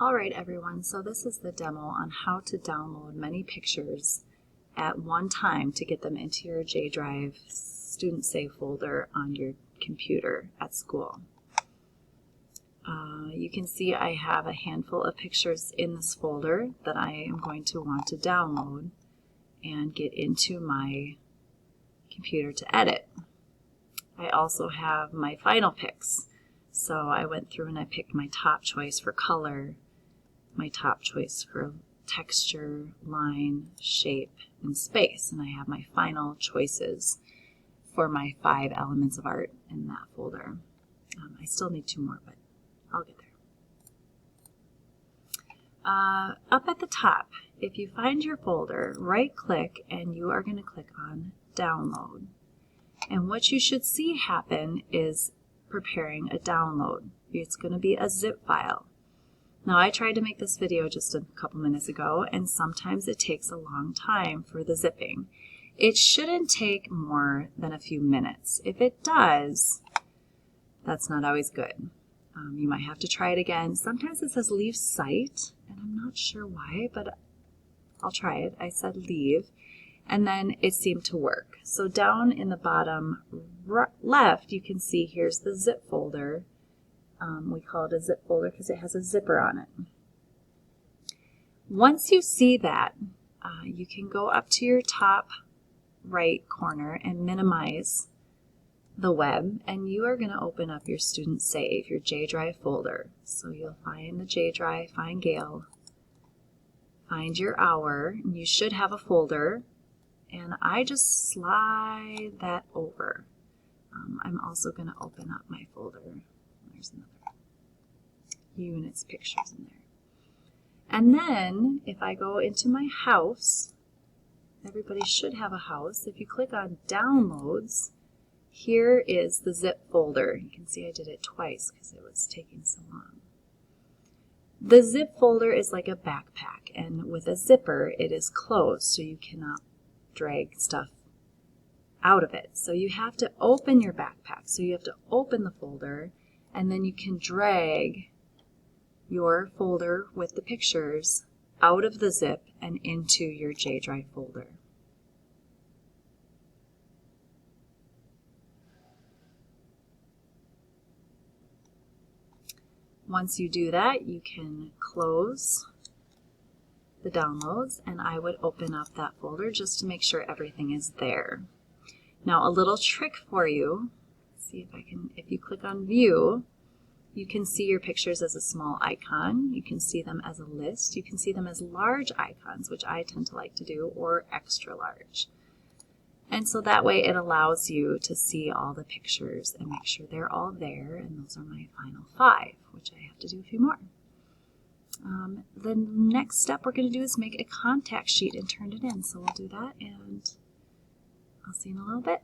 Alright everyone, so this is the demo on how to download many pictures at one time to get them into your J Drive Student Save folder on your computer at school. You can see I have a handful of pictures in this folder that I am going to want to download and get into my computer to edit. I also have my final picks. So I went through and I picked my top choice for color, my top choice for texture, line, shape, and space. And I have my final choices for my 5 elements of art in that folder. I still need 2 more, but I'll get there. Up at the top, if you find your folder, right-click and you are going to click on Download. And what you should see happen is preparing a download. It's going to be a zip file. Now I tried to make this video just a couple minutes ago, and sometimes it takes a long time for the zipping. It shouldn't take more than a few minutes. If it does, that's not always good. You might have to try it again. Sometimes it says leave site, and I'm not sure why, but I'll try it. I said leave, and then it seemed to work. So down in the bottom left, you can see here's the zip folder. We call it a zip folder because it has a zipper on it. Once you see that, you can go up to your top right corner and minimize the web, and you are going to open up your Student Save, your J Drive folder. So you'll find the J Drive, find Gail, find your hour, and you should have a folder, and I just slide that over. I'm also going to open up my folder. There's another units pictures in there. And then if I go into my house, everybody should have a house. If you click on Downloads, here is the zip folder. You can see I did it twice because it was taking so long. The zip folder is like a backpack, and with a zipper it is closed, so you cannot drag stuff out of it. So you have to open your backpack. So you have to open the folder, and then you can drag your folder with the pictures out of the zip and into your J Drive folder. Once you do that, you can close the downloads, and I would open up that folder just to make sure everything is there. Now a little trick for you, see if I can, if you click on View, you can see your pictures as a small icon, you can see them as a list, you can see them as large icons, which I tend to like to do, or extra large. And so that way it allows you to see all the pictures and make sure they're all there, and those are my final 5, which I have to do a few more. The next step we're going to do is make a contact sheet and turn it in, so we'll do that, and I'll see you in a little bit.